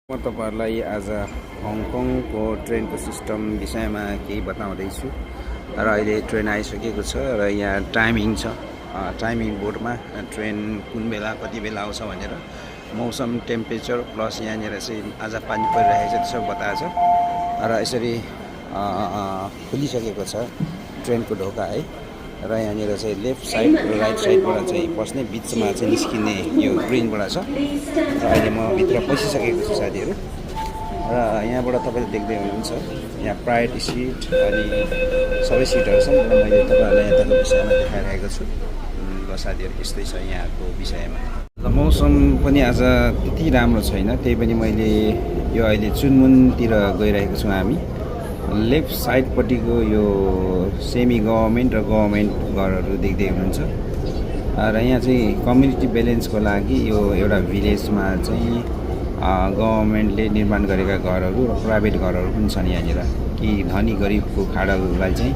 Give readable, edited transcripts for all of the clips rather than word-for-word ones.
म तपाईहरुलाई आज हङकङको ट्रेनको सिस्टम विषयमा केही बताउँदैछु र अहिले ट्रेन आइसकेको छ र यहाँ टाइमिङ छ टाइमिङ बोर्डमा ट्रेन कुन बेला कति बेला आउँछ भनेर मौसम टेम्परेचर प्लस यहाँनिर चाहिँ आज पानी परिरहेको छ त्यसो बताएको छ र यसरी खुलिसकेको छ ट्रेनको ढोका है र यहाँनिर चाहिँ लेफ्ट साइड र राइट साइडबाट चाहिँ पस्ने बिचमा चाहिँ निस्किने यो ग्रिनबाट छ र अहिले म भित्र पसिसकेको छु साथीहरू र यहाँबाट तपाईँले देख्दै हुनुहुन्छ यहाँ प्रायोरिटी सिट अनि सबै सिटहरू छन् र मैले तपाईँहरूलाई यताको विषयमा देखाइरहेको छु ल साथीहरू यस्तै छ यहाँको विषयमा र मौसम पनि आज त्यति राम्रो छैन त्यही पनि मैले यो अहिले चुनमुनतिर गइरहेको छु हामी लेफ्ट साइडपट्टिको यो सेमी गभर्मेन्ट र गभर्मेन्ट घरहरू देख्दै हुनुहुन्छ र यहाँ चाहिँ कम्युनिटी ब्यालेन्सको लागि यो एउटा भिलेजमा चाहिँ गभर्मेन्टले निर्माण गरेका घरहरू र प्राइभेट घरहरू पनि छन् यहाँनिर कि धनी गरिबको खाडललाई चाहिँ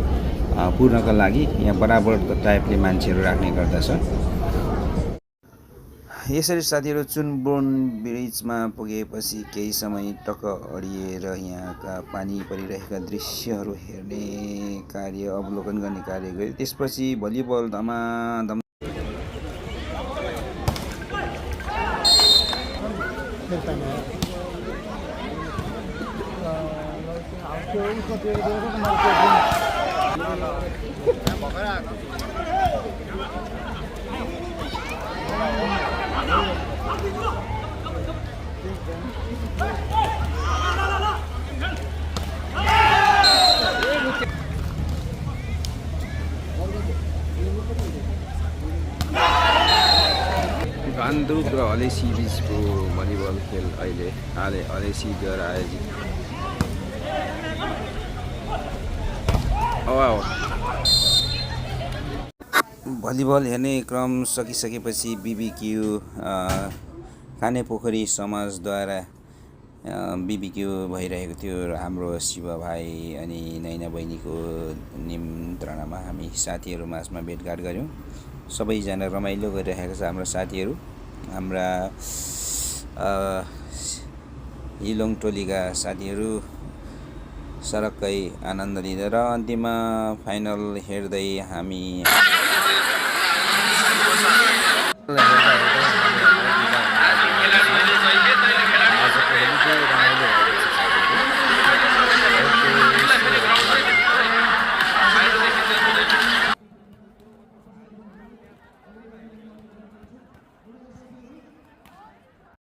पूर्णका लागि यहाँ बराबर टाइपले मान्छेहरू राख्ने गर्दछ। यसरी साथीहरू चुनबोन ब्रिजमा पुगेपछि केही समय टक्क अडिएर यहाँका पानी परिरहेका दृश्यहरू हेर्ने कार्य अवलोकन गर्ने कार्य गरे। त्यसपछि भलिबल धमाधम भान्दुक र हलेसी बिचको भलिबल खेल अहिले हलेसीद्वारा आयोजित भलिबल हेर्ने क्रम सकिसकेपछि बिबिक्यू खाने पोखरी समाजद्वारा बिबिक्यू भइरहेको थियो र हाम्रो शिव भाइ अनि नैना बहिनीको निमन्त्रणामा हामी साथीहरू माझमा भेटघाट गऱ्यौँ। सबैजना रमाइलो गरिरहेको छ हाम्रो साथीहरू हाम्रा हिलोङ टोलीका साथीहरू सरक्कै आनन्द लिँदै र अन्तिममा फाइनल हेर्दै हामी